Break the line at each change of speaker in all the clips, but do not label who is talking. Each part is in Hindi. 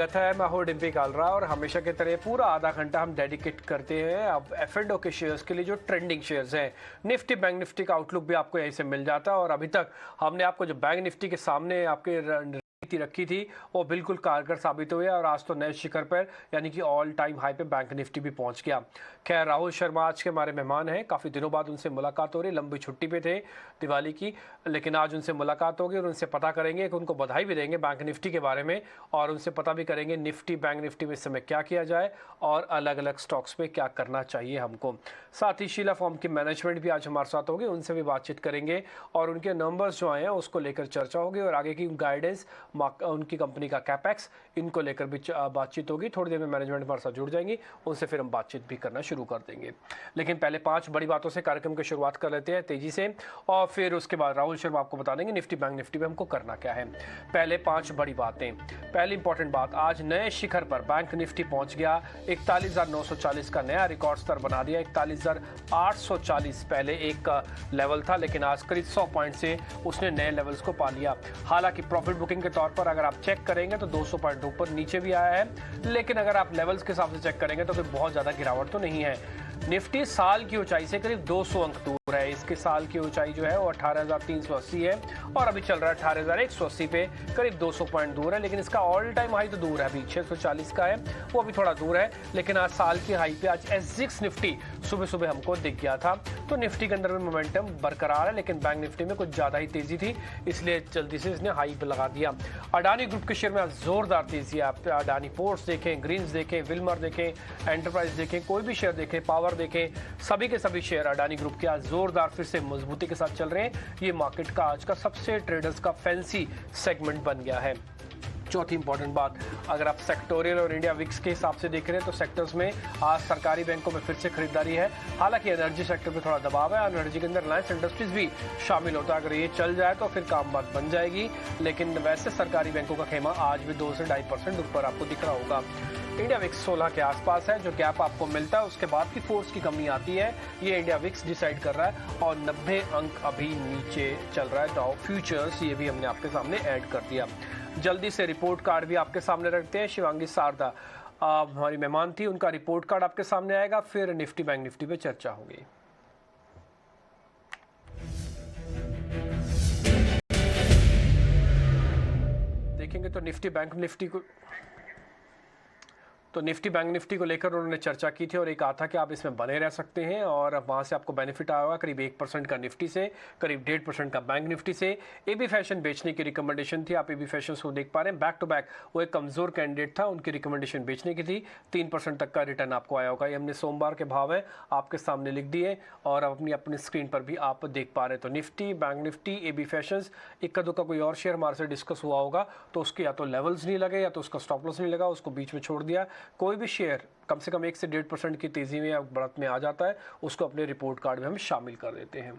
स्वागत है। मैं हूं डिम्पी कालरा और हमेशा की तरह पूरा आधा घंटा हम डेडिकेट करते हैं अब एफ&ओ के शेयर्स के लिए जो ट्रेंडिंग शेयर्स हैं। निफ्टी बैंक निफ्टी का आउटलुक भी आपको यहीं से मिल जाता है और अभी तक हमने आपको जो बैंक निफ्टी के सामने आपके रणनीति रखी थी वो बिल्कुल कारगर साबित हुई है और आज तो नए शिखर पर यानी कि ऑल टाइम हाई पे बैंक निफ्टी भी पहुंच गया। खैर, राहुल शर्मा आज के हमारे मेहमान हैं। काफ़ी दिनों बाद उनसे मुलाकात हो रही, लंबी छुट्टी पे थे दिवाली की, लेकिन आज उनसे मुलाकात होगी और उनसे पता करेंगे कि उनको बधाई भी देंगे बैंक निफ्टी के बारे में और उनसे पता भी करेंगे निफ्टी बैंक निफ्टी में इस समय क्या किया जाए और अलग अलग स्टॉक्स पे क्या करना चाहिए हमको। साथ ही शीला फॉर्म की मैनेजमेंट भी आज हमारे साथ होगी, उनसे भी बातचीत करेंगे और उनके नंबर्स जो आए हैं उसको लेकर चर्चा होगी और आगे की गाइडेंस, उनकी कंपनी का कैपेक्स, इनको लेकर भी बातचीत होगी। थोड़ी देर में मैनेजमेंट हमारे साथ जुड़ जाएंगी, उनसे फिर हम बातचीत भी करना शुरू कर देंगे। लेकिन पहले 5 बड़ी बातों से कार्यक्रम की शुरुआत कर लेते हैं तेजी से और फिर उसके बाद राहुल शर्मा आपको बता देंगे निफ्टी बैंक निफ्टी में हमको करना क्या है। पहले 5 बड़ी बातें। पहली इंपॉर्टेंट बात, आज नए शिखर पर बैंक निफ्टी पहुंच गया। 41,940 का नया रिकॉर्ड स्तर बना दिया। 41,840 पहले एक लेवल था, लेकिन आज करीब 100 पॉइंट से उसने नए लेवल्स को पा लिया। हालांकि प्रॉफिट बुकिंग के तौर पर अगर आप चेक करेंगे तो 200 पॉइंट ऊपर नीचे भी आया है, लेकिन अगर आप लेवल्स के हिसाब से चेक करेंगे तो कोई बहुत ज़्यादा गिरावट तो नहीं है। निफ्टी साल की ऊंचाई से करीब 200 अंक दूर है। इसके साल की ऊंचाई जो है वो 18,380 है और अभी चल रहा है 18,180 पे, करीब 200 पॉइंट दूर है। लेकिन इसका ऑल टाइम हाई तो दूर है, अभी 640 का है, वो अभी थोड़ा दूर है। लेकिन आज साल की हाई पे आज SGX निफ्टी सुबह सुबह हमको दिख गया था। तो निफ्टी के अंदर में मोमेंटम बरकरार है, लेकिन बैंक निफ्टी में कुछ ज्यादा ही तेजी थी, इसलिए जल्दी से इसने हाई पे लगा दिया। अडानी ग्रुप के शेयर में आज जोरदार तेजी है। आप अडानी पोर्ट्स देखें, ग्रीन्स देखें, विल्मर देखें, एंटरप्राइज देखें, कोई भी शेयर देखें, पावर देखें, सभी के सभी शेयर अडानी ग्रुप के आज जोरदार फिर से मजबूती के साथ चल रहे हैं। ये मार्केट का आज का सबसे ट्रेडर्स का फैंसी सेगमेंट बन गया है। चौथी इंपॉर्टेंट बात, अगर आप सेक्टोरियल और इंडिया विक्स के हिसाब से देख रहे हैं तो सेक्टर्स में आज सरकारी बैंकों में फिर से खरीदारी है। हालांकि एनर्जी सेक्टर पे थोड़ा दबाव है, एनर्जी के अंदर रिलायंस इंडस्ट्रीज भी शामिल होता है। अगर ये चल जाए तो फिर काम बात बन जाएगी, लेकिन वैसे सरकारी बैंकों का खेमा आज भी 2 से 2.5% ऊपर आपको दिख रहा होगा। इंडिया विक्स 16 के आसपास है, जो गैप आपको मिलता है उसके बाद की फोर्स की कमी आती है, ये इंडिया विक्स डिसाइड कर रहा है और 90 अंक अभी नीचे चल रहा है डाउ फ्यूचर्स, ये भी हमने आपके सामने ऐड कर दिया। जल्दी से रिपोर्ट कार्ड भी आपके सामने रखते हैं। शिवांगी सारदा हमारी मेहमान थी, उनका रिपोर्ट कार्ड आपके सामने आएगा, फिर निफ्टी बैंक निफ्टी पे चर्चा होगी। देखेंगे तो निफ्टी बैंक निफ्टी को लेकर उन्होंने चर्चा की थी और ये कहा था कि आप इसमें बने रह सकते हैं और वहाँ से आपको बेनिफिट आया होगा करीब 1% का निफ्टी से, करीब 1.5% का बैंक निफ्टी से। एबी फैशन बेचने की रिकमेंडेशन थी, आप एबी फैशन को देख पा रहे हैं, बैक टू बैक वो एक कमजोर कैंडिडेट था, उनकी रिकमेंडेशन बेचने की थी। 3% तक का रिटर्न आपको आया होगा। ये हमने सोमवार के भाव है आपके सामने लिख दिए और अपनी स्क्रीन पर भी आप देख पा रहे हैं। तो Nifty, bank Nifty, AB fashion, इक्का दुक्का कोई और शेयर हमारे से डिस्कस हुआ होगा तो उसके या तो लेवल्स नहीं लगे या तो उसका स्टॉप लॉस नहीं लगा, उसको बीच में छोड़ दिया। कोई भी शेयर कम से कम 1 से 1.5% की तेजी में या बढ़त में आ जाता है, उसको अपने रिपोर्ट कार्ड में हम शामिल कर देते हैं।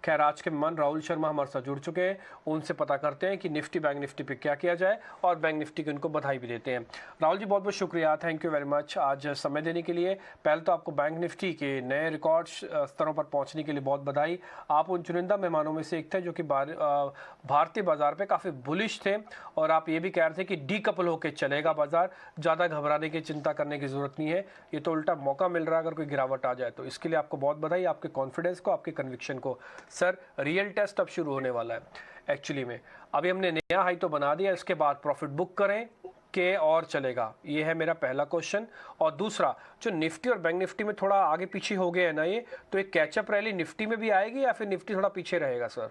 खैर, आज के मेहमान राहुल शर्मा हमारे साथ जुड़ चुके हैं, उनसे पता करते हैं कि निफ्टी बैंक निफ्टी पे क्या किया जाए और बैंक निफ्टी की उनको बधाई भी देते हैं। राहुल जी, बहुत बहुत शुक्रिया, थैंक यू वेरी मच आज समय देने के लिए। पहले तो आपको बैंक निफ्टी के नए रिकॉर्ड स्तरों पर पहुंचने के लिए बहुत बधाई। आप उन चुनिंदा मेहमानों में से एक थे जो कि भारतीय बाजार पे काफ़ी बुलिश थे और आप ये भी कह रहे थे कि डीकपल होकर चलेगा बाजार, ज़्यादा घबराने की चिंता करने की जरूरत नहीं है, ये तो उल्टा मौका मिल रहा है अगर कोई गिरावट आ जाए तो। इसके लिए आपको बहुत बधाई, आपके कॉन्फिडेंस को, आपके कन्विक्शन को। सर, रियल टेस्ट अब शुरू होने वाला है एक्चुअली में। अभी हमने नया हाई तो बना दिया, इसके बाद प्रॉफिट बुक करें के और चलेगा, ये है मेरा पहला क्वेश्चन। और दूसरा, जो निफ्टी और बैंक निफ्टी में थोड़ा आगे पीछे हो गया है ना, ये तो एक कैचअप रैली निफ्टी में भी आएगी या फिर निफ्टी थोड़ा पीछे रहेगा सर?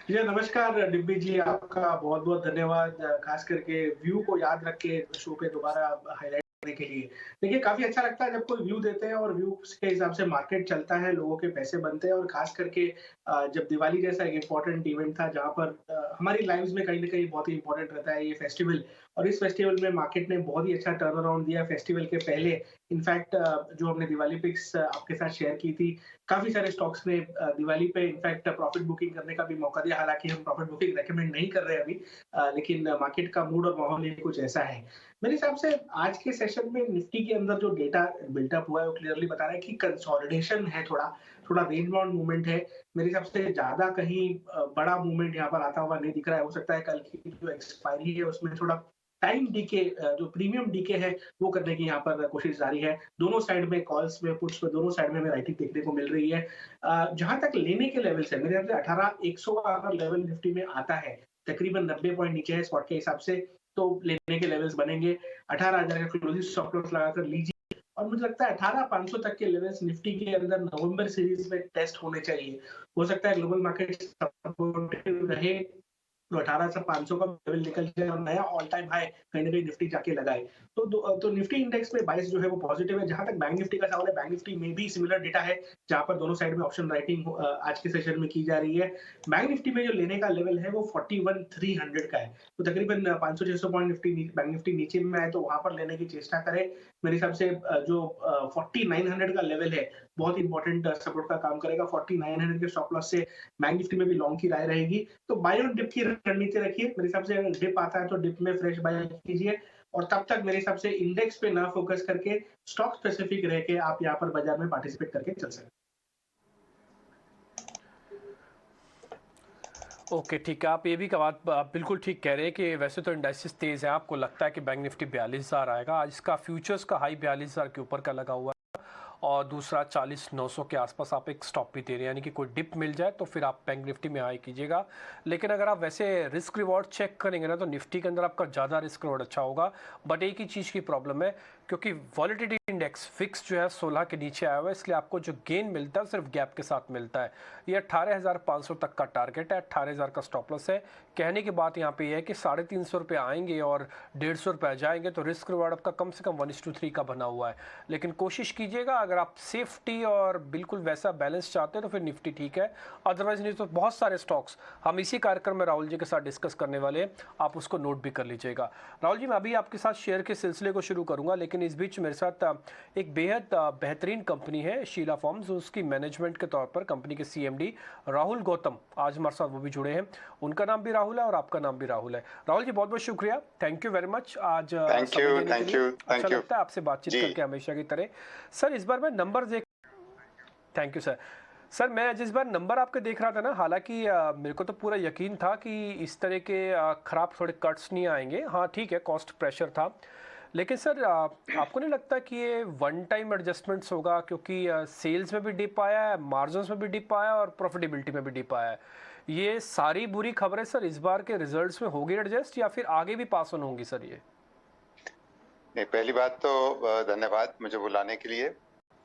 जी नमस्कार डिब्बी जी, आपका बहुत बहुत धन्यवाद, खास करके व्यू को याद रख के शो पे दोबारा हाईलाइट करने के लिए। देखिए, काफी अच्छा लगता है जब कोई व्यू देते हैं और व्यू के हिसाब से मार्केट चलता है, लोगों के पैसे बनते हैं। और खास करके जब दिवाली जैसा एक इम्पोर्टेंट इवेंट था जहां पर हमारी लाइव्स में कहीं ना कहीं बहुत ही इंपॉर्टेंट रहता है ये फेस्टिवल, और इस फेस्टिवल में मार्केट ने बहुत ही अच्छा टर्न अराउंड दिया फेस्टिवल के पहले। इनफैक्ट जो हमने दिवाली पिक्स आपके साथ शेयर की थी, काफी सारे स्टॉक्स ने दिवाली पे इनफैक्ट प्रॉफिट बुकिंग करने का भी मौका दिया। हालांकि हम प्रॉफिट बुकिंग रेकमेंड नहीं कर रहे अभी, लेकिन मार्केट का मूड और माहौल ये कुछ ऐसा है। मेरे हिसाब से आज के सेशन में निफ्टी के अंदर जो डेटा बिल्टअप हुआ है वो क्लियरली बता रहा है कि कंसोलिडेशन है, थोड़ा थोड़ा रेंज बाउंड मूवमेंट है। मेरे हिसाब से ज्यादा कहीं बड़ा मूवमेंट यहाँ पर आता हुआ नहीं दिख रहा है। हो सकता है कल की जो एक्सपायरी है उसमें थोड़ा टाइम डीके जो प्रीमियम डीके है वो करने की यहाँ पर कोशिश जारी है। दोनों साइड में कॉल्स में, पुट्स में, दोनों साइड में हमें राइटिंग देखने को मिल रही है। जहाँ तक लेने के लेवल्स है, मेरे ख्याल से 18,100 का अगर लेवल निफ्टी में आता है, तकरीबन 90 पॉइंट नीचे है स्पॉट के हिसाब से, तो लेने के लेवल्स बनेंगे। 18,000 का क्लोजिंग स्टॉप लॉस लगाकर लीजिए और मुझे लगता है 18,500 तक के लेवल्स निफ्टी के अंदर नवंबर सीरीज में टेस्ट होने चाहिए। हो सकता है ग्लोबल मार्केट सपोर्टिव रहे तो 18,500 का लेवल निकल जाए और नया ऑल टाइम हाई कहीं न कहीं निफ्टी जाके लगाए। तो निफ्टी इंडेक्स में बायस जो है वो पॉजिटिव है। जहाँ तक बैंक निफ्टी का सवाल है, बैंक निफ्टी में भी सिमिलर डेटा है, जहाँ पर दोनों साइड में ऑप्शन राइटिंग आज के सेशन में की जा रही है। बैंक निफ्टी में जो लेने का लेवल है वो 41,300 का है। तो तकरीबन 500-600 पॉइंट बैंक निफ्टी नीचे में आए तो वहाँ पर लेने की चेष्टा करें। मेरे हिसाब से जो 4900 का लेवल है, बहुत इंपॉर्टेंट सपोर्ट का काम करेगा। 4900 के स्टॉप लॉस से बैंक निफ्टी में भी लॉन्ग की राय रहेगी। तो बाय ऑन डिप की रणनीति रखिए। मेरे हिसाब से अगर डिप आता है तो डिप में फ्रेश बाय कीजिए और तब तक मेरे हिसाब से इंडेक्स पे ना फोकस करके स्टॉक स्पेसिफिक रह के आप यहाँ पर बाजार में पार्टिसिपेट करके चल सकते हैं।
ओके ठीक है, आप ये भी बात आप बिल्कुल ठीक कह रहे हैं कि वैसे तो इंडाइसिस तेज़ है, आपको लगता है कि बैंक निफ्टी 42,000 आएगा। आज इसका फ्यूचर्स का हाई 42,000 के ऊपर का लगा हुआ है और दूसरा 40,900 के आसपास आप एक स्टॉप भी दे रहे हैं, यानी कि कोई डिप मिल जाए तो फिर आप बैंक निफ्टी में हाई कीजिएगा। लेकिन अगर आप वैसे रिस्क रिवॉर्ड चेक करेंगे ना तो निफ्टी के अंदर आपका ज़्यादा रिस्क रिवॉर्ड अच्छा होगा। बट एक ही चीज़ की प्रॉब्लम है, क्योंकि वॉलिटिलिटी इंडेक्स फिक्स जो है 16 के नीचे आया हुआ है, इसलिए आपको जो गेन मिलता है सिर्फ गैप के साथ मिलता है। ये 18,500 तक का टारगेट है, 18,000 का स्टॉप लॉस है। कहने की बात यहाँ पे ये है कि 350 रुपये आएंगे और 150 रुपये जाएंगे तो रिस्क रिवार्ड आपका कम से कम 1:3 का बना हुआ है। लेकिन कोशिश कीजिएगा, अगर आप सेफ्टी और बिल्कुल वैसा बैलेंस चाहते हैं तो फिर निफ्टी ठीक है, अदरवाइज नहीं तो बहुत सारे स्टॉक्स हम इसी कार्यक्रम में राहुल जी के साथ डिस्कस करने वाले हैं, आप उसको नोट भी कर लीजिएगा। राहुल जी, मैं अभी आपके साथ शेयर के सिलसिले को शुरू करूंगा, लेकिन इस बीच मेरे साथ एक बेहद बेहतरीन कंपनी है शीला फॉर्म्स, उसकी मैनेजमेंट के तौर पर कंपनी के सीएमडी राहुल गौतम आज हमारे साथ वो भी जुड़े हैं। उनका नाम भी राहुल है और आपका नाम भी राहुल है। राहुल जी बहुत बहुत शुक्रिया, थैंक यू वेरी मच आज समय देने के लिए। अच्छा लगता है आपसे बातचीत करके हमेशा की तरह। सर इस बार मैं नंबर देख, थैंक यू सर। सर मैं जिस बार नंबर आपके देख रहा था ना, हालांकि मेरे को तो पूरा यकीन था कि इस तरह के खराब थोड़े कट्स नहीं आएंगे। हाँ ठीक है, कॉस्ट प्रेशर था, लेकिन सर आपको नहीं लगता कि ये वन टाइम एडजस्टमेंट्स होगा, क्योंकि सेल्स में भी डिप आया है, मार्जिन्स में भी डिप आया और प्रॉफिटेबिलिटी में भी डिप आया है। ये सारी बुरी खबरें सर इस बार के रिजल्ट्स में होगी एडजस्ट या फिर आगे भी पास ऑन होंगी सर? ये
नहीं, पहली बात तो धन्यवाद मुझे बुलाने के लिए।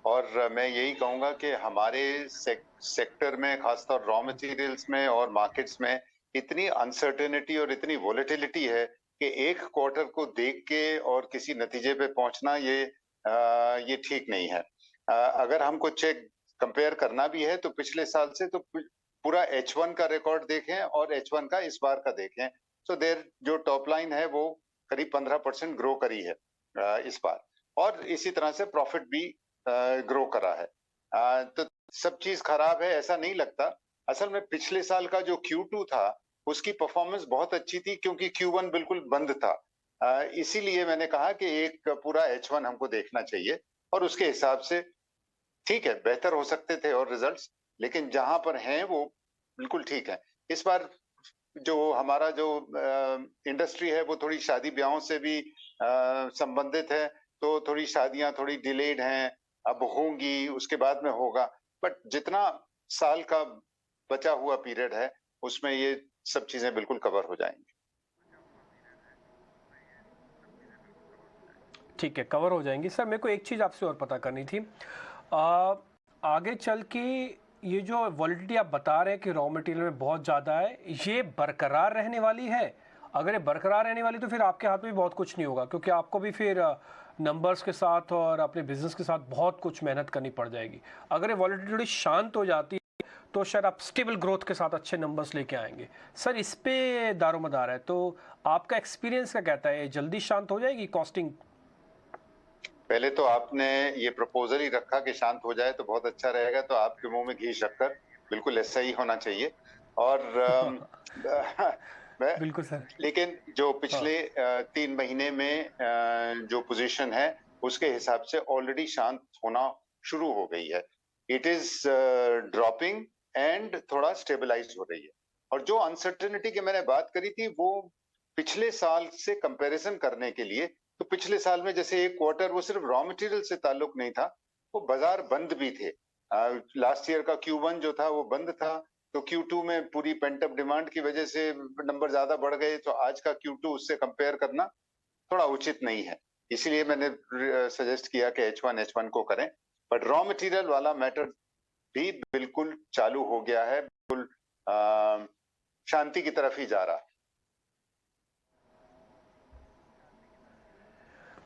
और मैं यही कहूंगा कि हमारे सेक्टर में, खासतौर रॉ मटेरियल्स में और मार्केट्स में इतनी अनसर्टेनिटी और इतनी वॉलेटिलिटी है कि एक क्वार्टर को देख के और किसी नतीजे पे पहुंचना ये ठीक नहीं है। अगर हमको चेक कंपेयर करना भी है तो पिछले साल से तो पूरा H1 का रिकॉर्ड देखें और H1 का इस बार का देखें, तो देर जो टॉप लाइन है वो करीब 15% ग्रो करी है इस बार, और इसी तरह से प्रॉफिट भी ग्रो करा है। तो सब चीज खराब है ऐसा नहीं लगता। असल में पिछले साल का जो Q2 था उसकी परफॉर्मेंस बहुत अच्छी थी, क्योंकि Q1 बिल्कुल बंद था। इसीलिए मैंने कहा कि एक पूरा H1 हमको देखना चाहिए और उसके हिसाब से ठीक है, बेहतर हो सकते थे और रिजल्ट्स, लेकिन जहां पर हैं वो बिल्कुल ठीक है। इस बार जो हमारा जो इंडस्ट्री है वो थोड़ी शादी ब्याहों से भी संबंधित है, तो थोड़ी शादियां थोड़ी डिलेड हैं, अब होंगी, उसके बाद में होगा। बट जितना साल का बचा हुआ पीरियड है उसमें ये सब चीजें बिल्कुल कवर हो जाएंगी।
ठीक है, कवर हो जाएंगी। सर मेरे को एक चीज़ आपसे और पता करनी थी, आगे चल के ये जो वॉलिटिलिटी आप बता रहे हैं कि रॉ मटेरियल में बहुत ज़्यादा है, ये बरकरार रहने वाली है? अगर ये बरकरार रहने वाली तो फिर आपके हाथ में भी बहुत कुछ नहीं होगा, क्योंकि आपको भी फिर नंबर्स के साथ और अपने बिजनेस के साथ बहुत कुछ मेहनत करनी पड़ जाएगी। अगर ये वॉलिटिलिटी शांत हो जाती है तो शायद आप स्टेबल ग्रोथ के साथ अच्छे नंबर्स लेके आएंगे। सर इस पे दारोमदार है, तो आपका एक्सपीरियंस क्या कहता है, जल्दी शांत हो जाएगी कॉस्टिंग?
पहले तो आपने ये प्रपोजल ही रखा कि शांत हो जाए तो बहुत अच्छा रहेगा, तो आपके मुंह में घी शक्कर, बिल्कुल ऐसा ही होना चाहिए। और
बिल्कुल सर।
लेकिन जो पिछले 3 महीने में जो पोजीशन है उसके हिसाब से ऑलरेडी शांत होना शुरू हो गई है। इट इज ड्रॉपिंग एंड थोड़ा स्टेबलाइज हो रही है। और जो अनसर्टेनिटी की मैंने बात करी थी वो पिछले साल से कंपैरिजन करने के लिए, तो पिछले साल में जैसे एक क्वार्टर वो सिर्फ रॉ मटेरियल से ताल्लुक नहीं था, वो बाजार बंद भी थे। लास्ट ईयर का Q1 जो था वो बंद था, तो Q2 में पूरी पेंट अप डिमांड की वजह से नंबर ज्यादा बढ़ गए, तो आज का Q2 उससे कंपेयर करना थोड़ा उचित नहीं है। इसीलिए मैंने सजेस्ट किया कि H1 को करें, बट रॉ मटेरियल वाला मैटर भी बिल्कुल चालू हो गया है, बिल्कुल शांति की तरफ ही जा रहा है।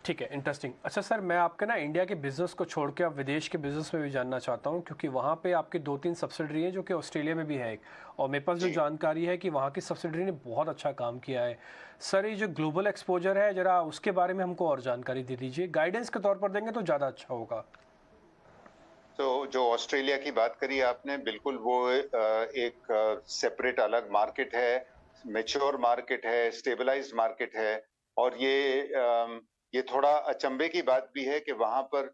ठीक है, इंटरेस्टिंग। अच्छा सर, मैं आपके ना इंडिया के बिजनेस को छोड़ के अब विदेश के बिजनेस में भी जानना चाहता हूँ, क्योंकि वहाँ पे आपकी 2-3 सब्सिडरी हैं जो कि ऑस्ट्रेलिया में भी है एक, और मेरे पास जो
जी।
जानकारी है कि वहाँ की सब्सिडरी ने बहुत अच्छा काम किया है। सर, ये जो ग्लोबल एक्सपोजर है, जरा उसके बारे में हमको और जानकारी दे दीजिए, गाइडेंस के तौर पर देंगे तो ज़्यादा अच्छा होगा।
तो जो ऑस्ट्रेलिया की बात करी आपने, बिल्कुल वो एक सेपरेट अलग मार्केट है, मैच्योर मार्केट है, स्टेबलाइज्ड मार्केट है, और ये थोड़ा अचंभे की बात भी है कि वहां पर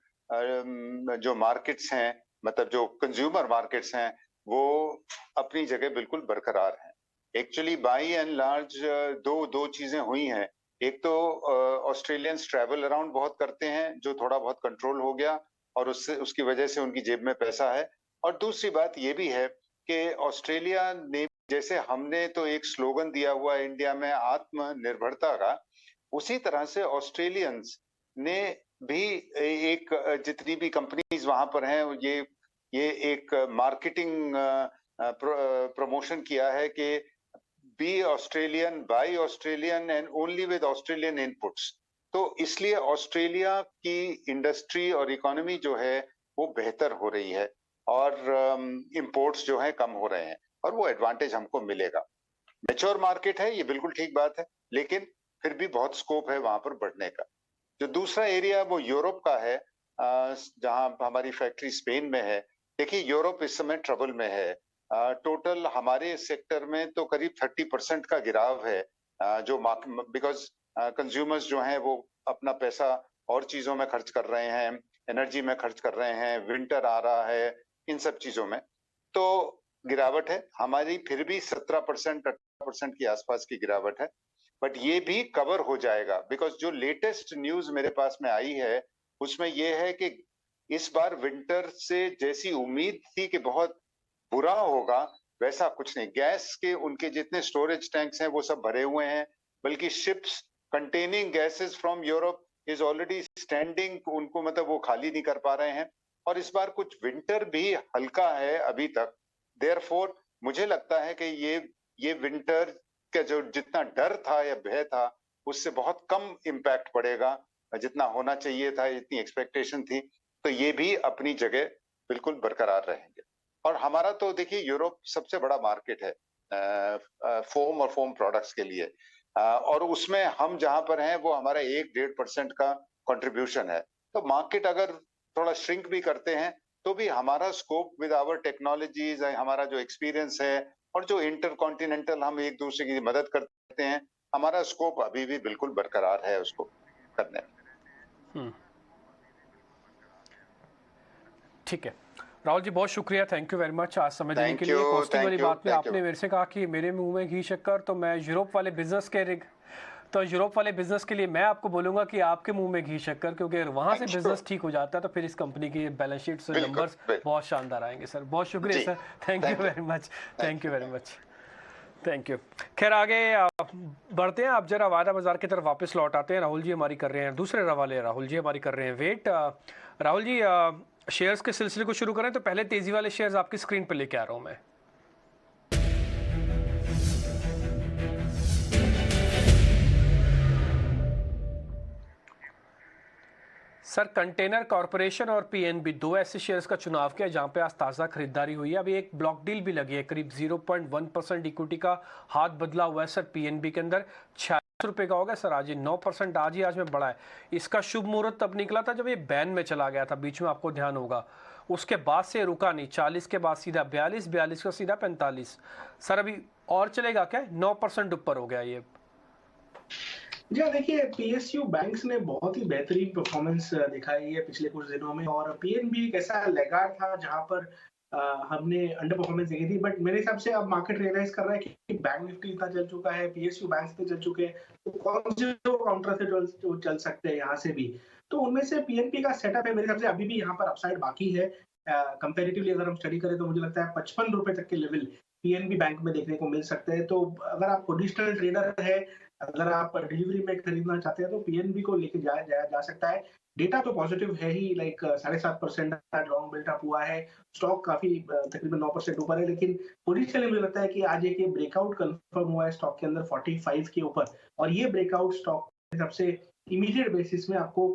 जो मार्केट्स हैं, मतलब जो कंज्यूमर मार्केट्स हैं, वो अपनी जगह बिल्कुल बरकरार हैं। एक्चुअली बाई एंड लार्ज दो चीजें हुई हैं। एक तो ऑस्ट्रेलियंस ट्रैवल अराउंड बहुत करते हैं, जो थोड़ा बहुत कंट्रोल हो गया, और उससे उसकी वजह से उनकी जेब में पैसा है। और दूसरी बात ये भी है कि ऑस्ट्रेलिया ने, जैसे हमने तो एक स्लोगन दिया हुआ है इंडिया में आत्मनिर्भरता का, उसी तरह से ऑस्ट्रेलियंस ने भी एक जितनी भी कंपनीज वहां पर हैं, ये एक मार्केटिंग प्रमोशन किया है कि be Australian, buy Australian and only with Australian inputs. तो इसलिए ऑस्ट्रेलिया की इंडस्ट्री और इकोनॉमी जो है वो बेहतर हो रही है, और इंपोर्ट्स जो है कम हो रहे हैं, और वो एडवांटेज हमको मिलेगा। मैच्योर मार्केट है, ये बिल्कुल ठीक बात है, लेकिन फिर भी बहुत स्कोप है वहां पर बढ़ने का। जो दूसरा एरिया वो यूरोप का है, जहां हमारी फैक्ट्री स्पेन में है। देखिए, यूरोप इस समय ट्रबल में है। टोटल हमारे सेक्टर में तो करीब 30% का गिराव है, जो बिकॉज कंज्यूमर्स जो हैं वो अपना पैसा और चीजों में खर्च कर रहे हैं, एनर्जी में खर्च कर रहे हैं, विंटर आ रहा है, इन सब चीजों में तो गिरावट है। हमारी फिर भी 17%, 18% की आसपास की गिरावट है, बट ये भी कवर हो जाएगा, बिकॉज जो लेटेस्ट न्यूज मेरे पास में आई है उसमें ये है कि इस बार विंटर से जैसी उम्मीद थी कि बहुत बुरा होगा, वैसा कुछ नहीं। गैस के उनके जितने स्टोरेज टैंक्स हैं वो सब भरे हुए हैं, बल्कि ships containing gases from Europe is already standing, उनको मतलब वो खाली नहीं कर पा रहे हैं। और इस बार कुछ विंटर भी हल्का है अभी तक, देयरफॉर मुझे लगता है कि ये विंटर का जो जितना डर था या भय था, उससे बहुत कम इम्पैक्ट पड़ेगा, जितना होना चाहिए था, इतनी एक्सपेक्टेशन थी। तो ये भी अपनी जगह बिल्कुल बरकरार रहेंगे। और हमारा तो देखिए यूरोप सबसे बड़ा मार्केट है फोम और फोम प्रोडक्ट्स के लिए, और उसमें हम जहां पर हैं वो हमारा 1-1.5% का कंट्रीब्यूशन है। तो मार्केट अगर थोड़ा श्रिंक भी करते हैं तो भी हमारा स्कोप विद आवर टेक्नोलॉजीज, हमारा जो एक्सपीरियंस है और जो इंटरकॉन्टिनेंटल हम एक दूसरे की मदद करते हैं, हमारा स्कोप अभी भी बिल्कुल बरकरार है उसको करने में।
ठीक है राहुल जी, बहुत शुक्रिया, थैंक यू वेरी मच आज समय देने के लिए।
Thank you,
कॉस्टिंग वाली
thank you,
बात में
thank you.
आपने मेरे से कहा कि मेरे मुंह में घी शक्कर, तो मैं यूरोप वाले बिजनेस के लिए मैं आपको बोलूंगा कि आपके मुंह में घी शक्कर, क्योंकि अगर वहां से
Thank you.
बिजनेस ठीक हो जाता है तो फिर इस कंपनी की बैलेंस शीट से
बिल्कुल,
नंबर्स
बिल्कुल।
बहुत शानदार आएंगे। सर बहुत शुक्रिया
जी,
sir, thank you
thank you.
Very much, thank you very much, thank you. खैर आगे बढ़ते हैं, आप जरा वायदा बाजार की तरफ वापस लौट आते हैं। राहुल जी हमारी कर रहे हैं दूसरे रवाले, राहुल जी हमारी कर रहे हैं वेट। राहुल जी, शेयर्स के सिलसिले को शुरू करें तो पहले तेजी वाले शेयर्स आपकी स्क्रीन पर लेके आ रहा हूं मैं। सर, कंटेनर कॉर्पोरेशन और पीएनबी दो ऐसे शेयर्स का चुनाव किया जहां पे आज ताज़ा खरीदारी हुई है। अभी एक ब्लॉक डील भी लगी है, करीब 0.1% इक्विटी का हाथ बदला हुआ है सर पीएनबी के अंदर। 46 रुपये का हो गया सर आज ये, 9% आज में बढ़ा है। इसका शुभ मुहूर्त तब निकला था जब ये बैन में चला गया था, बीच में आपको ध्यान होगा। उसके बाद से रुका नहीं, 40 के बाद सीधा 42, 42 का सीधा 45। सर अभी और चलेगा क्या? 9% ऊपर हो गया ये।
जी हाँ, देखिए पीएसयू बैंक्स ने बहुत ही बेहतरीन परफॉर्मेंस दिखाई है पिछले कुछ दिनों में, और पीएनबी एक ऐसा लैगार्ड था जहां पर हमने अंडर परफॉर्मेंस देखी थी, बट मेरे हिसाब से अब मार्केट रियलाइज कर रहा है कि बैंक निफ्टी इतना चल चुका है, पीएसयू बैंक से चल चुके हैं, तो कौन से जो काउंटर से जो चल सकते हैं यहाँ से भी। तो उनमें से पीएनपी का सेटअप है, मेरे हिसाब से अभी भी यहाँ पर अपसाइड बाकी है। कंपैरेटिवली अगर हम स्टडी करें तो मुझे लगता है ₹55 तक के लेवल पीएनबी बैंक में देखने को मिल सकते हैं। तो अगर आप पोजिशनल ट्रेडर है, अगर आप डिलीवरी में खरीदना चाहते हैं तो पीएनबी को लेके जाया जाया जा सकता है। डेटा तो पॉजिटिव है ही, लाइक 7.5% का लॉन्ग बिल्टअप हुआ है। स्टॉक काफी तकरीबन 9% ऊपर है, लेकिन पोजिशनली मुझे लगता है कि आज एक ब्रेकआउट कंफर्म हुआ है स्टॉक के अंदर 45 के ऊपर, और ये ब्रेकआउट स्टॉक सबसे इमीडिएट बेसिस में आपको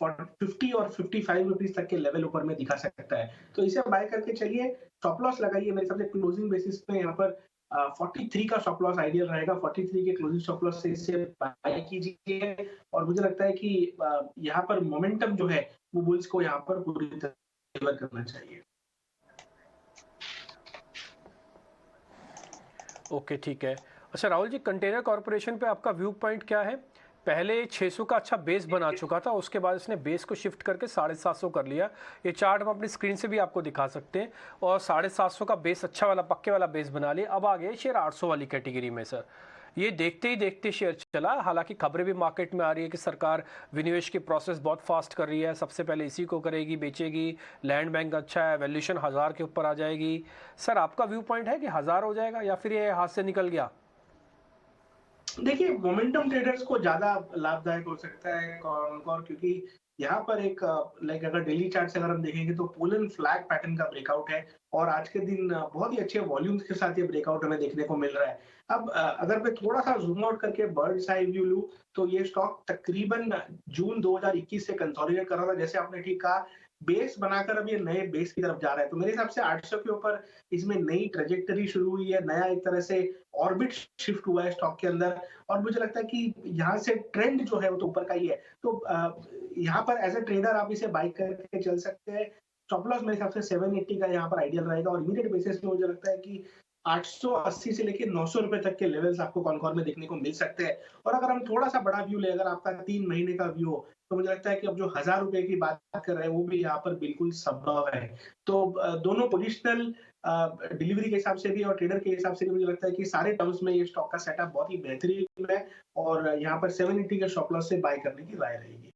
50 और 55 रुपीज तक के लेवल ऊपर में दिखा सकता है। तो इसे बाय करके चलिए, स्टॉप लॉस लगाइए। मेरे हिसाब से क्लोजिंग बेसिस पे यहाँ पर 43 का स्टॉप लॉस आइडियल रहेगा। 43 के क्लोजिंग स्टॉप लॉस से इसे बाय कीजिए, और मुझे लगता है कि यहाँ पर मोमेंटम जो है वो बुल्स को यहाँ पर पूरी तरह फेवर करना चाहिए।
ओके, ठीक है। अच्छा राहुल जी, कंटेनर कॉर्पोरेशन पे आपका व्यू पॉइंट क्या है? पहले 600 का अच्छा बेस बना चुका था, उसके बाद इसने बेस को शिफ्ट करके 750 कर लिया। ये चार्ट हम अपनी स्क्रीन से भी आपको दिखा सकते हैं, और 750 का बेस अच्छा वाला पक्के वाला बेस बना लिया। अब आ गए शेयर 800 वाली कैटेगरी में सर। ये देखते ही देखते शेयर चला। हालांकि खबरें भी मार्केट में आ रही है कि सरकार विनिवेश की प्रोसेस बहुत फास्ट कर रही है, सबसे पहले इसी को करेगी, बेचेगी। लैंड बैंक अच्छा है, वैल्यूएशन 1000 के ऊपर आ जाएगी। सर आपका व्यू पॉइंट है कि 1000 हो जाएगा या फिर ये हाथ से निकल गया?
देखिए, मोमेंटम ट्रेडर्स को ज्यादा लाभदायक हो सकता है कॉनकॉर, क्योंकि यहाँ पर एक लाइक अगर डेली चार्ट से अगर हम देखेंगे तो पुल एंड फ्लैग पैटर्न का ब्रेकआउट है, और आज के दिन बहुत ही अच्छे वॉल्यूम्स के साथ ये ब्रेकआउट हमें देखने को मिल रहा है। अब अगर मैं थोड़ा सा जूम आउट करके बर्ड्स आई व्यू लूं, तो ये स्टॉक तकरीबन जून 2021 से कंसोलिडेट कर रहा था, जैसे आपने ठीक कहा, बेस बनाकर अब ये नए बेस की तरफ जा रहा है। तो मेरे हिसाब से 800 के ऊपर इसमें नई ट्रेजेक्टरी शुरू हुई है, नया एक तरह से ऑर्बिट शिफ्ट हुआ है स्टॉक के अंदर, और मुझे लगता है कि यहाँ से ट्रेंड जो है वो तो ऊपर का ही है। तो यहाँ पर एज ए ट्रेडर आप इसे बाई करके चल सकते हैं। स्टॉप लॉस मेरे हिसाब से 780 का यहाँ पर आइडियल रहेगा, और इमीडिएट बेसिस में मुझे लगता है कि 880 से लेके 900 रुपए तक के लेवल्स आपको कॉनकॉर में देखने को मिल सकते हैं। और अगर हम थोड़ा सा बड़ा व्यू ले, अगर आपका 3 महीने का व्यू हो, तो मुझे लगता है कि अब जो 1000 रुपए की बात कर रहे हैं वो भी यहाँ पर बिल्कुल संभव है। तो दोनों पोजिशनल डिलीवरी के हिसाब से भी और ट्रेडर के हिसाब से भी मुझे लगता है कि सारे टर्म्स में ये स्टॉक का सेटअप बहुत ही बेहतरीन है, और यहाँ पर 780 के स्टॉप लॉस से बाय करने की राय रहेगी।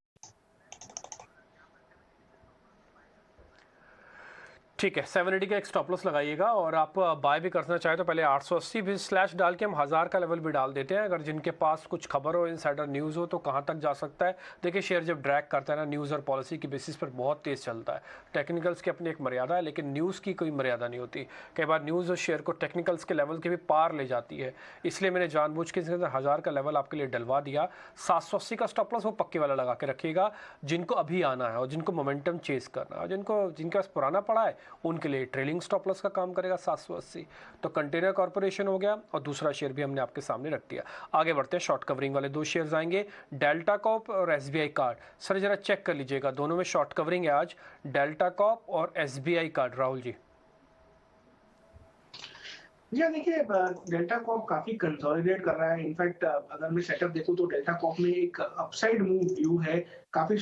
ठीक है, 780 का एक स्टॉप लॉस लगाइएगा, और आप बाय भी करना चाहे तो पहले 880 भी स्लैश डाल के हम 1000 का लेवल भी डाल देते हैं। अगर जिनके पास कुछ खबर हो, इनसाइडर न्यूज़ हो, तो कहाँ तक जा सकता है। देखिए, शेयर जब ड्रैग करता है ना, न्यूज़ और पॉलिसी की बेसिस पर बहुत तेज़ चलता है। टेक्निकल्स की अपनी एक मर्यादा है, लेकिन न्यूज़ की कोई मर्यादा नहीं होती। कई बार न्यूज़ और शेयर को टेक्निकल्स के लेवल के भी पार ले जाती है, इसलिए मैंने जानबूझ के इसके अंदर 1000 का लेवल आपके लिए डलवा दिया। 780 का स्टॉप लॉस वो पक्के वाला लगा के रखिएगा, जिनको अभी आना है और जिनको मोमेंटम चेस करना है, और जिनके पास पुराना पड़ा है उनके लिए ट्रेलिंग स्टॉप लॉस का काम करेगा 780। तो कंटेनर कॉर्पोरेशन हो गया, और दूसरा शेयर भी हमने आपके सामने रख दिया। आगे बढ़ते हैं, शॉर्ट कवरिंग वाले दो शेयर्स आएंगे, डेल्टा कॉर्प और एसबीआई कार्ड। सर जरा चेक कर लीजिएगा, दोनों में शॉर्ट कवरिंग है आज, डेल्टा कॉर्प और एसबीआई कार्ड। राहुल जी।
जी हाँ, देखिए, डेल्टा कॉर्प काफी कंसोलिडेट कर रहा है। इनफैक्ट अगर मैं सेटअप देखूं तो डेल्टा कॉर्प में एक अपसाइड मूव व्यू है। काफी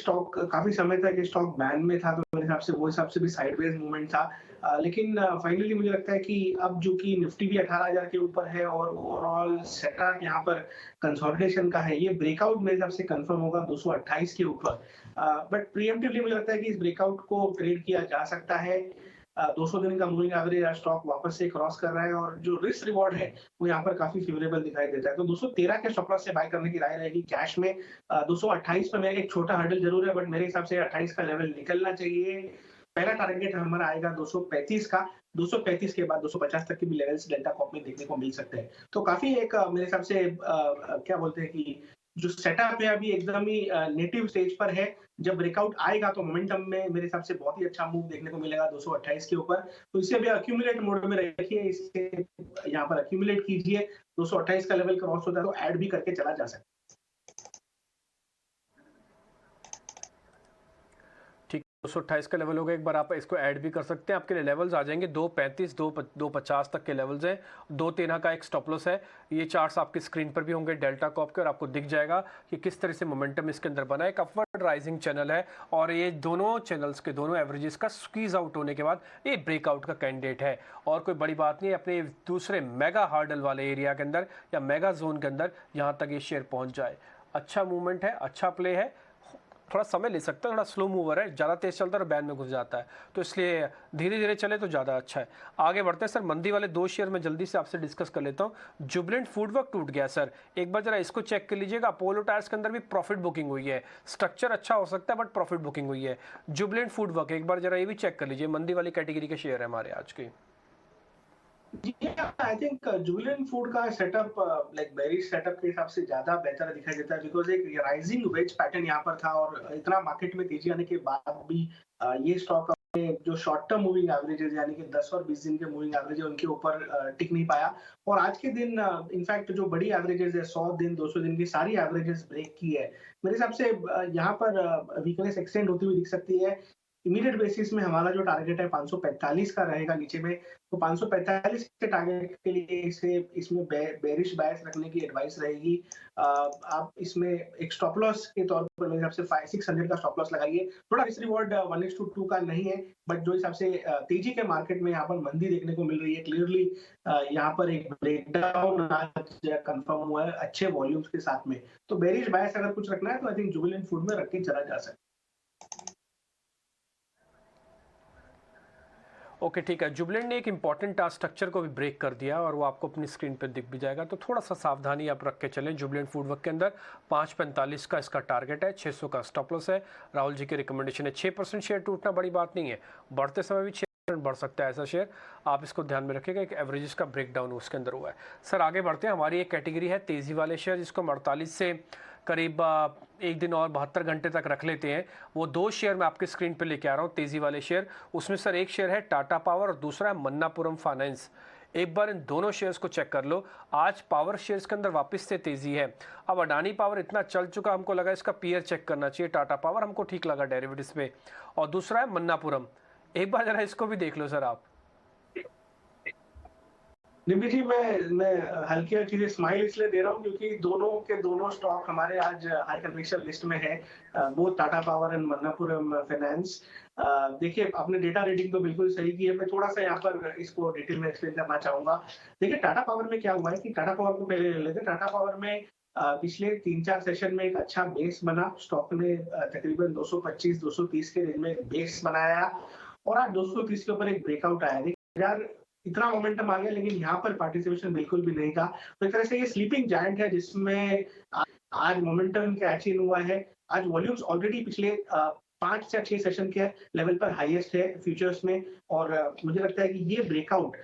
समय तक ये स्टॉक बैन में था, तो मेरे हिसाब से भी साइडवेज मूवमेंट था। लेकिन फाइनली मुझे लगता है कि अब जो कि निफ्टी भी 18,000 के ऊपर है, और ओवरऑल सेटअप यहाँ पर कंसोलिडेशन का है, ये ब्रेकआउट मेरे हिसाब से कंफर्म होगा 228 के ऊपर। बट प्रीएम्प्टिवली मुझे लगता है कि इस ब्रेकआउट को ट्रेड किया जा सकता है। 200 दिन का मूविंग एवरेज आज स्टॉक वापस से क्रॉस कर रहा है, और जो रिस्क रिवॉर्ड है वो यहाँ पर काफी फेवरेबल दिखाई देता है। तो 213 के स्टॉप लॉस से बाय करने की राय रहेगी कैश में। 228 पे मेरा एक छोटा हर्डल जरूर है, बट मेरे हिसाब से 28 का लेवल निकलना चाहिए। पहला टारगेट हमारा आएगा 235 का। 235 के बाद 250 तक के भी लेवल्स डेल्टा कॉर्प में देखने को मिल सकते हैं। तो काफी एक मेरे हिसाब से क्या बोलते हैं कि जो सेटअप है अभी एकदम ही नेटिव स्टेज पर है। जब ब्रेकआउट आएगा तो मोमेंटम में मेरे हिसाब से बहुत ही अच्छा मूव देखने को मिलेगा 228 के ऊपर। तो इसे भी अक्यूमुलेट मोड में रखिए, इसे यहाँ पर अक्यूमुलेट कीजिए। 228 का लेवल क्रॉस होता है तो ऐड भी करके चला जा सकता है।
228 का लेवल होगा, एक बार आप इसको ऐड भी कर सकते हैं। आपके लिए लेवल्स आ जाएंगे 235, 250 तक के लेवल्स हैं। 213 का एक स्टॉप लॉस है। ये चार्ट्स आपकी स्क्रीन पर भी होंगे डेल्टा कॉप के, और आपको दिख जाएगा कि किस तरह से मोमेंटम इसके अंदर बना है। एक अपवर्ड राइजिंग चैनल है, और ये दोनों चैनल्स के दोनों एवरेजेस का स्क्वीज आउट होने के बाद ये ब्रेकआउट का कैंडिडेट है। और कोई बड़ी बात नहीं है, अपने दूसरे मेगा हार्डल वाले एरिया के अंदर या मेगा जोन के अंदर यहाँ तक ये शेयर पहुँच जाए। अच्छा मूवमेंट है, अच्छा प्ले है। थोड़ा समय ले सकता है, थोड़ा स्लो मूवर है, ज़्यादा तेज चलता है और बैन में घुस जाता है, तो इसलिए धीरे धीरे चले तो ज़्यादा अच्छा है। आगे बढ़ते हैं सर, मंदी वाले दो शेयर में जल्दी से आपसे डिस्कस कर लेता हूँ। जुबिलेंट फूडवर्क टूट गया सर, एक बार जरा इसको चेक कर लीजिएगा। अपोलो टायर्स के अंदर भी प्रॉफिट बुकिंग हुई है, स्ट्रक्चर अच्छा हो सकता है बट प्रॉफिट बुकिंग हुई है। जुबिलेंट फूडवर्क एक बार जरा ये भी चेक कर लीजिए, मंदी वाली कैटेगरी के शेयर है हमारे आज के।
आई थिंक जुबिलेंट फूड का सेटअप लाइक बेरिश सेटअप के हिसाब से ज्यादा बेहतर दिखाई देता है, बिकॉज एक राइजिंग वेज पैटर्न यहाँ पर था, और इतना मार्केट में तेजी आने के बाद भी ये स्टॉक जो शॉर्ट टर्म मूविंग एवरेजेस यानी कि 10 और 20 दिन के मूविंग एवरेज है उनके ऊपर टिक नहीं पाया। और आज के दिन इनफैक्ट जो बड़ी एवरेजेस है 100 दिन 200 दिन की सारी एवरेजेस ब्रेक की है। मेरे हिसाब से यहाँ पर वीकनेस एक्सटेंड होती हुई दिख सकती है। इमीडिएट बेसिस में हमारा जो टारगेट है 545 का रहेगा नीचे में, तो 545 के टारगेट के लिए इसमें बेरिश बायस रखने की एडवाइस रहेगी। आप इसमें एक स्टॉप लॉस के तौर पर मेरे हिसाब से 600 का स्टॉप लॉस लगाइए। थोड़ा रिस्क रिवॉर्ड 1:2 का नहीं है, बट जो हिसाब से तेजी के मार्केट में यहाँ पर मंदी देखने को मिल रही है, क्लियरली यहाँ पर एक ब्रेकडाउन आज कंफर्म हुआ है अच्छे वॉल्यूम्स के साथ में। तो बेरिश बायस अगर कुछ रखना है तो आई थिंक जुबिलेंट फूड में रख के चला जा सकता है।
ओके ठीक है, जुबिलेंट ने एक इंपॉर्टेंट स्ट्रक्चर को भी ब्रेक कर दिया और वो आपको अपनी स्क्रीन पे दिख भी जाएगा, तो थोड़ा सा सावधानी आप रख के चलें। जुबिलेंट फूडवर्क के अंदर 545 का इसका टारगेट है, 600 का स्टॉप लॉस है। राहुल जी की रिकमेंडेशन है 6% शेयर टूटना बड़ी बात नहीं है, बढ़ते समय भी 6% बढ़ सकता है ऐसा शेयर, आप इसको ध्यान में रखिएगा। एक एवरेजेस का ब्रेकडाउन उसके अंदर हुआ है। सर आगे बढ़ते हैं, हमारी एक कैटेगरी है तेज़ी वाले शेयर, जिसको 48 से करीब एक दिन और 72 घंटे तक रख लेते हैं। वो दो शेयर मैं आपके स्क्रीन पे लेके आ रहा हूँ तेज़ी वाले शेयर। उसमें सर एक शेयर है टाटा पावर और दूसरा है मन्नापुरम फाइनेंस। एक बार इन दोनों शेयर्स को चेक कर लो। आज पावर शेयर्स के अंदर वापस से तेजी है। अब अडानी पावर इतना चल चुका, हमको लगा इसका पीयर चेक करना चाहिए। टाटा पावर हमको ठीक लगा डेरिवेटिव्स पे, और दूसरा है मन्नापुरम। एक बार जरा इसको भी देख लो सर आप।
निम्बी जी, मैं हल्की हल्की से स्माइल इसलिए दे रहा हूँ क्योंकि दोनों के दोनों स्टॉक हमारे आज हाई कन्विक्शन लिस्ट में है, वो Tata power and Manappuram finance. देखिए, आपने डेटा रीडिंग तो बिल्कुल सही की है, मैं थोड़ा सा यहाँ पर इसको डिटेल में एक्सप्लेन करना चाहूंगा। देखिए, टाटा पावर में क्या हुआ है कि टाटा पावर को पहले ले लेते हैं। टाटा पावर में पिछले 3-4 सेशन में एक अच्छा बेस बना, स्टॉक ने तकरीबन 225-230 के रेंज में बेस बनाया, और आज 230 के ऊपर एक ब्रेकआउट आया। देखिए यार, इतना मोमेंटम आ गया, लेकिन यहाँ पर पार्टिसिपेशन बिल्कुल भी नहीं था। तो एक तरह से ये स्लीपिंग जायंट है जिसमें आज मोमेंटम कैच इन हुआ है। आज वॉल्यूम्स ऑलरेडी पिछले 5 या 6 सेशन के लेवल पर हाईएस्ट है फ्यूचर्स में, और मुझे लगता है कि ये ब्रेकआउट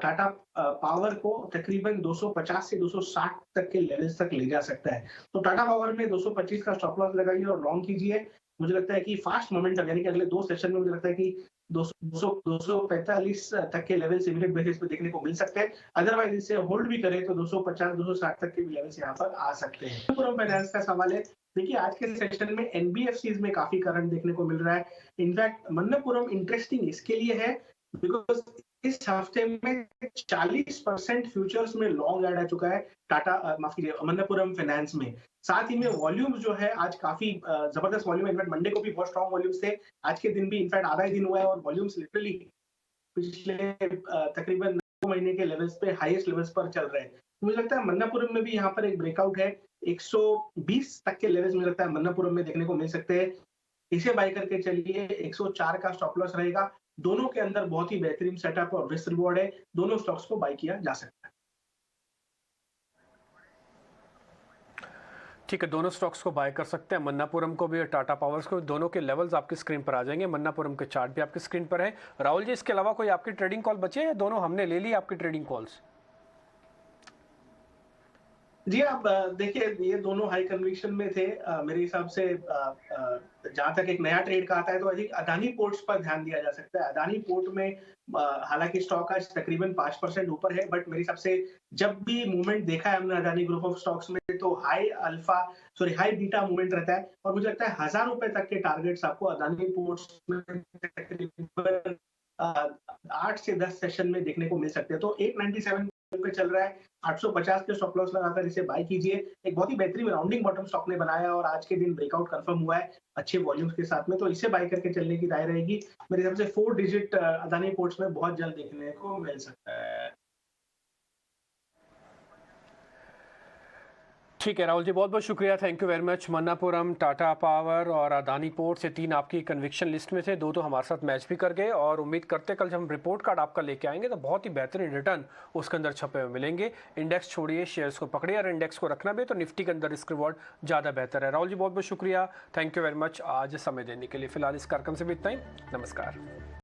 टाटा पावर को तकरीबन 250 से 260 तक के लेवल्स तक ले जा सकता है। तो टाटा पावर में 225 का स्टॉप लॉस लगाइए और लॉन्ग कीजिए। मुझे लगता है कि फास्ट मोमेंटम यानी कि अगले 2 सेशन में मुझे लगता है कि 245 तक के लेवल्स इमीडिएट बेसिस पे देखने को मिल सकते हैं। अदरवाइज इसे होल्ड भी करें तो 250-260 तक के भी लेवल्स यहाँ पर आ सकते हैं। मन्नापुरम फाइनेंस का सवाल है। देखिए, आज के सेशन में एनबीएफसीज में काफी करंट देखने को मिल रहा है। इनफैक्ट मन्नापुरम इंटरेस्टिंग इसके लिए है बिकॉज इस हफ्ते में 40% फ्यूचर्स में लॉन्ग ऐड आ चुका है टाटा माफ कीजिए मन्नापुरम फाइनेंस में। साथ ही में वॉल्यूम्स जो है आज काफी जबरदस्त वॉल्यूम है। इनफैक्ट मंडे को भी बहुत स्ट्रॉन्ग वॉल्यूम्स थे, आज के दिन भी इनफैक्ट आधा ही दिन हुआ है और वॉल्यूम्स लिटरली पिछले तकरीबन 2 महीने के लेवल्स पे हाईएस्ट लेवल्स पर चल रहे हैं। मुझे लगता है मन्नापुरम में भी यहाँ पर एक ब्रेकआउट है। 120 तक के लेवल्स मुझे लगता है मन्नापुरम में देखने को मिल सकते हैं। इसे बाय करके चलिए। 104 का स्टॉप लॉस रहेगा। दोनों के अंदर बहुत ही बेहतरीन सेटअप और रिस्क रिवॉर्ड है। दोनों स्टॉक्स को बाय किया जा सकता है।
ठीक है, दोनों स्टॉक्स को बाय कर सकते हैं, मन्नापुरम को भी और टाटा पावर्स को। दोनों के लेवल्स आपकी स्क्रीन पर आ जाएंगे। मन्नापुरम के चार्ट भी आपकी स्क्रीन पर है। राहुल जी, इसके अलावा कोई आपकी ट्रेडिंग कॉल बचे हैं? दोनों हमने ले ली आपकी ट्रेडिंग कॉल्स।
जी, आप देखिए ये दोनों हाई कन्विक्शन में थे। मेरे हिसाब से जहाँ तक एक नया ट्रेड का आता है तो अधिक अदानी पोर्ट्स पर ध्यान दिया जा सकता है। अदानी पोर्ट में हालाँकि स्टॉक आज तकरीबन 5% ऊपर है, बट मेरे हिसाब से जब भी मूवमेंट देखा है हमने अदानी ग्रुप ऑफ स्टॉक्स में तो हाई बीटा मूवमेंट रहता है और मुझे लगता है ₹1000 तक के टारगेट्स आपको अदानी पोर्ट्स में तकरीबन 8 से 10 सेशन में देखने को मिल सकते हैं। तो 897 पे चल रहा है, 850 के स्टॉप लॉस लगाकर इसे बाय कीजिए। एक बहुत ही बेहतरीन राउंडिंग बॉटम स्टॉक ने बनाया और आज के दिन ब्रेकआउट कंफर्म हुआ है अच्छे वॉल्यूम्स के साथ में, तो इसे बाय करके चलने की राय रहेगी। मेरे हिसाब से 4 डिजिट अदानी पोर्ट्स में बहुत जल्द देखने को मिल सकता है।
ठीक है राहुल जी, बहुत बहुत शुक्रिया, thank you very much. Manappuram, Tata power और अदानी पोर्ट से 3 आपकी कन्विक्शन लिस्ट में थे, 2 तो हमारे साथ मैच भी कर गए और उम्मीद करते कल जब हम रिपोर्ट कार्ड आपका लेके आएंगे तो बहुत ही बेहतरीन रिटर्न उसके अंदर छपे हुए मिलेंगे। इंडेक्स छोड़िए, शेयर्स को पकड़िए और इंडेक्स को रखना भी तो निफ्टी के अंदर रिस्क रिवॉर्ड ज़्यादा बेहतर है। राहुल जी बहुत बहुत शुक्रिया, थैंक यू वेरी मच आज समय देने के लिए। फिलहाल इस कार्यक्रम से भी इतना ही, नमस्कार।